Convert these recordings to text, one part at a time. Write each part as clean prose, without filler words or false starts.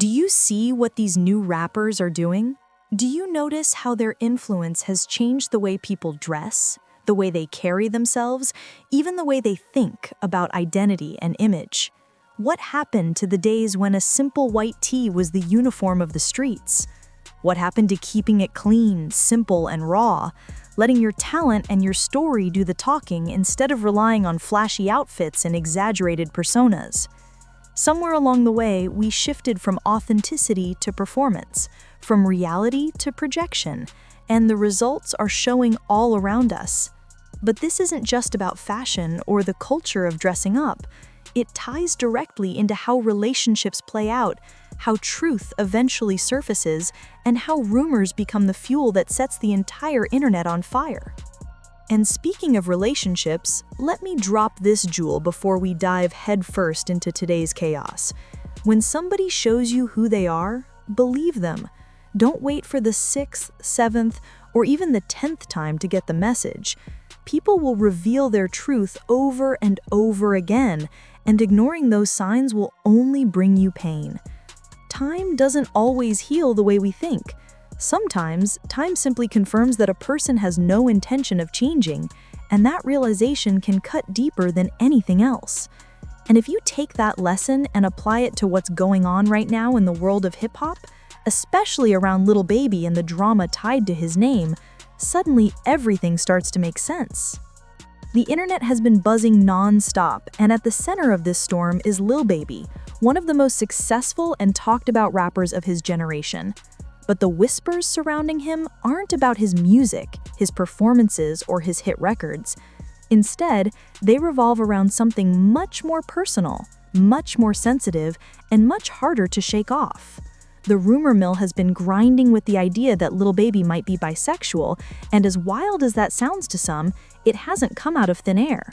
Do you see what these new rappers are doing? Do you notice how their influence has changed the way people dress, the way they carry themselves, even the way they think about identity and image? What happened to the days when a simple white tee was the uniform of the streets? What happened to keeping it clean, simple, and raw, letting your talent and your story do the talking instead of relying on flashy outfits and exaggerated personas? Somewhere along the way, we shifted from authenticity to performance, from reality to projection, and the results are showing all around us. But this isn't just about fashion or the culture of dressing up. It ties directly into how relationships play out, how truth eventually surfaces, and how rumors become the fuel that sets the entire internet on fire. And speaking of relationships, let me drop this jewel before we dive headfirst into today's chaos. When somebody shows you who they are, believe them. Don't wait for the 6th, 7th, or even the 10th time to get the message. People will reveal their truth over and over again, and ignoring those signs will only bring you pain. Time doesn't always heal the way we think. Sometimes, time simply confirms that a person has no intention of changing, and that realization can cut deeper than anything else. And if you take that lesson and apply it to what's going on right now in the world of hip-hop, especially around Lil Baby and the drama tied to his name, suddenly everything starts to make sense. The internet has been buzzing non-stop, and at the center of this storm is Lil Baby, one of the most successful and talked about rappers of his generation. But the whispers surrounding him aren't about his music, his performances, or his hit records. Instead, they revolve around something much more personal, much more sensitive, and much harder to shake off. The rumor mill has been grinding with the idea that Lil Baby might be bisexual, and as wild as that sounds to some, it hasn't come out of thin air.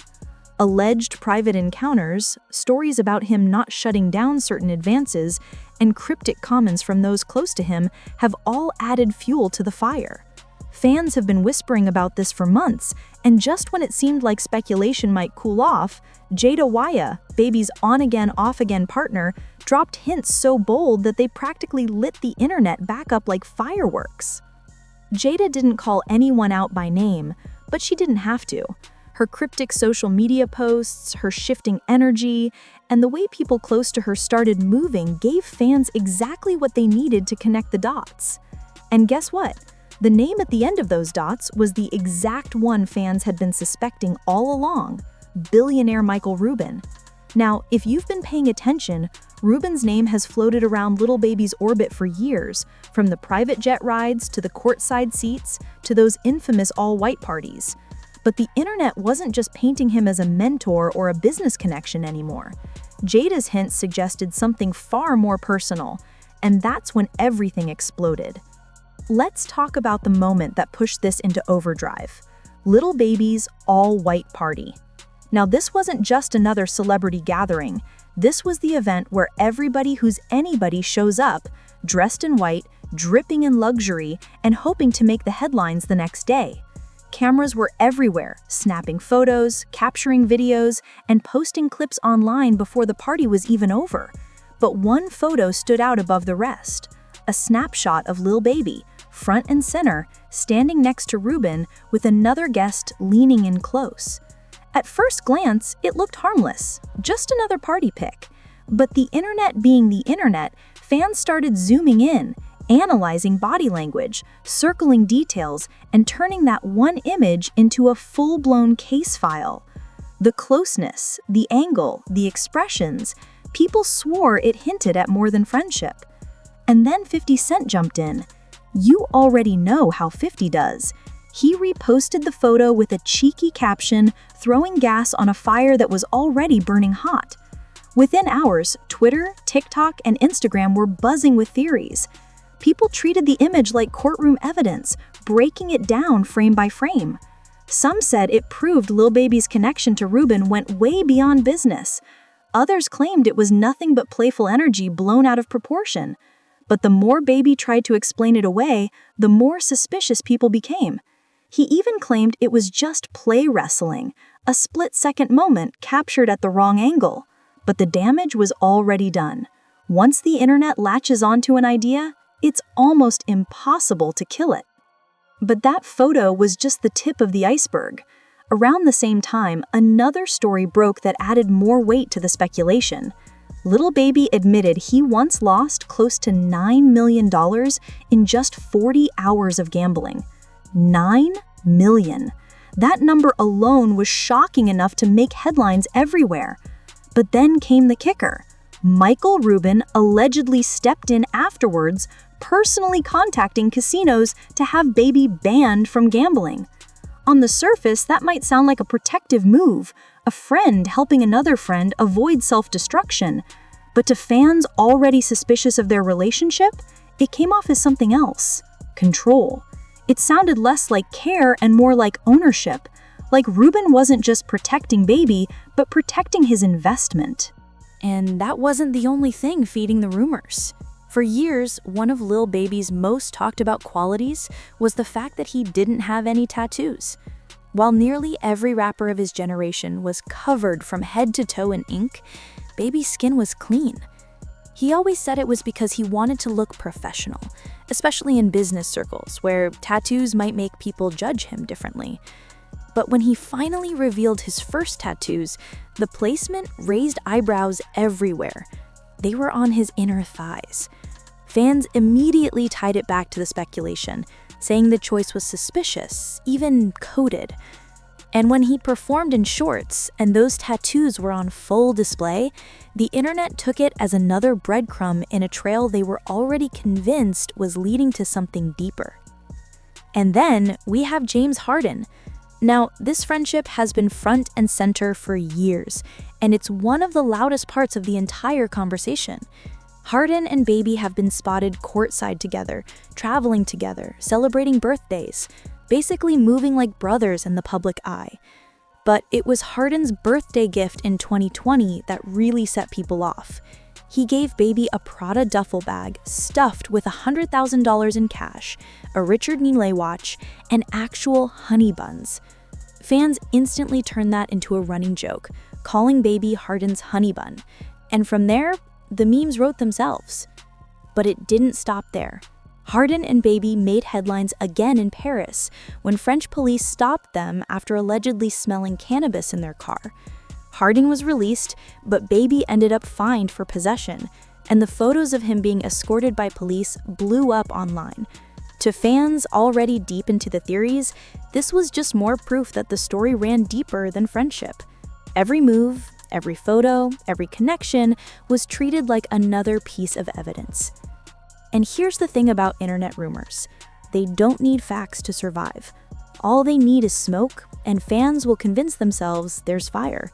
Alleged private encounters, stories about him not shutting down certain advances, and cryptic comments from those close to him have all added fuel to the fire. Fans have been whispering about this for months, and just when it seemed like speculation might cool off, Jayda Wayda, Baby's on-again, off-again partner, dropped hints so bold that they practically lit the internet back up like fireworks. Jayda didn't call anyone out by name, but she didn't have to. Her cryptic social media posts, her shifting energy, and the way people close to her started moving gave fans exactly what they needed to connect the dots. And guess what? The name at the end of those dots was the exact one fans had been suspecting all along: billionaire Michael Rubin. Now, if you've been paying attention, Rubin's name has floated around Lil Baby's orbit for years, from the private jet rides to the courtside seats to those infamous all-white parties. But the internet wasn't just painting him as a mentor or a business connection anymore. Jayda's hints suggested something far more personal, and that's when everything exploded. Let's talk about the moment that pushed this into overdrive: Lil Baby's all-white party. Now, this wasn't just another celebrity gathering. This was the event where everybody who's anybody shows up, dressed in white, dripping in luxury, and hoping to make the headlines the next day. Cameras were everywhere, snapping photos, capturing videos, and posting clips online before the party was even over. But one photo stood out above the rest: a snapshot of Lil Baby, front and center, standing next to Rubin with another guest leaning in close. At first glance, it looked harmless, just another party pic. But the internet being the internet, fans started zooming in, analyzing body language, circling details, and turning that one image into a full-blown case file. The closeness, the angle, the expressions, people swore it hinted at more than friendship. And then 50 Cent jumped in. You already know how 50 does. He reposted the photo with a cheeky caption, throwing gas on a fire that was already burning hot. Within hours, Twitter, TikTok, and Instagram were buzzing with theories. People treated the image like courtroom evidence, breaking it down frame by frame. Some said it proved Lil Baby's connection to Rubin went way beyond business. Others claimed it was nothing but playful energy blown out of proportion. But the more Baby tried to explain it away, the more suspicious people became. He even claimed it was just play wrestling, a split-second moment captured at the wrong angle. But the damage was already done. Once the internet latches onto an idea, it's almost impossible to kill it. But that photo was just the tip of the iceberg. Around the same time, another story broke that added more weight to the speculation. Lil Baby admitted he once lost close to $9 million in just 40 hours of gambling. $9 million. That number alone was shocking enough to make headlines everywhere. But then came the kicker. Michael Rubin allegedly stepped in afterwards, personally contacting casinos to have Baby banned from gambling. On the surface, that might sound like a protective move, a friend helping another friend avoid self-destruction. But to fans already suspicious of their relationship, it came off as something else: control. It sounded less like care and more like ownership, like Rubin wasn't just protecting Baby, but protecting his investment. And that wasn't the only thing feeding the rumors. For years, one of Lil Baby's most talked about qualities was the fact that he didn't have any tattoos. While nearly every rapper of his generation was covered from head to toe in ink, Baby's skin was clean. He always said it was because he wanted to look professional, especially in business circles where tattoos might make people judge him differently. But when he finally revealed his first tattoos, the placement raised eyebrows everywhere. They were on his inner thighs. Fans immediately tied it back to the speculation, saying the choice was suspicious, even coded. And when he performed in shorts and those tattoos were on full display, the internet took it as another breadcrumb in a trail they were already convinced was leading to something deeper. And then we have James Harden. Now, this friendship has been front and center for years, and it's one of the loudest parts of the entire conversation. Harden and Baby have been spotted courtside together, traveling together, celebrating birthdays, basically moving like brothers in the public eye. But it was Harden's birthday gift in 2020 that really set people off. He gave Baby a Prada duffel bag stuffed with $100,000 in cash, a Richard Mille watch, and actual honey buns. Fans instantly turned that into a running joke, calling Baby Harden's honey bun. And from there, the memes wrote themselves. But it didn't stop there. Harden and Baby made headlines again in Paris when French police stopped them after allegedly smelling cannabis in their car. Harden was released, but Baby ended up fined for possession, and the photos of him being escorted by police blew up online. To fans already deep into the theories, this was just more proof that the story ran deeper than friendship. Every move, every photo, every connection was treated like another piece of evidence. And here's the thing about internet rumors. They don't need facts to survive. All they need is smoke, and fans will convince themselves there's fire.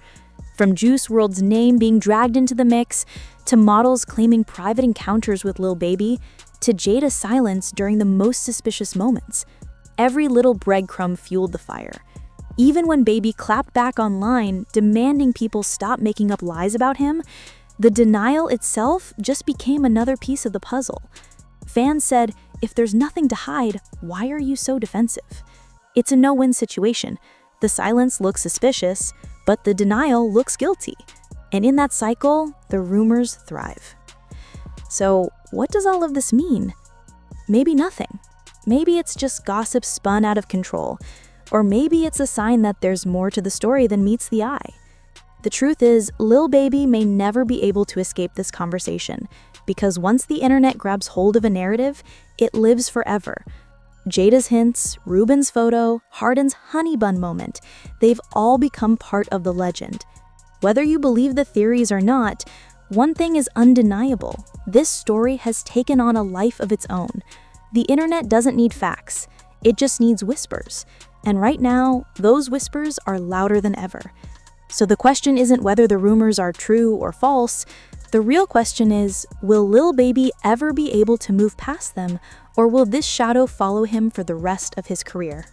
From Juice WRLD's name being dragged into the mix, to models claiming private encounters with Lil Baby, to Jayda's silence during the most suspicious moments. Every little breadcrumb fueled the fire. Even when Baby clapped back online, demanding people stop making up lies about him, the denial itself just became another piece of the puzzle. Fans said, if there's nothing to hide, why are you so defensive? It's a no-win situation. The silence looks suspicious, but the denial looks guilty. And in that cycle, the rumors thrive. So, what does all of this mean? Maybe nothing. Maybe it's just gossip spun out of control. Or maybe it's a sign that there's more to the story than meets the eye. The truth is, Lil Baby may never be able to escape this conversation, because once the internet grabs hold of a narrative, it lives forever. Jayda's hints, Rubin's photo, Harden's honey bun moment, they've all become part of the legend. Whether you believe the theories or not, one thing is undeniable. This story has taken on a life of its own. The internet doesn't need facts. It just needs whispers. And right now, those whispers are louder than ever. So the question isn't whether the rumors are true or false. The real question is, will Lil Baby ever be able to move past them, or will this shadow follow him for the rest of his career?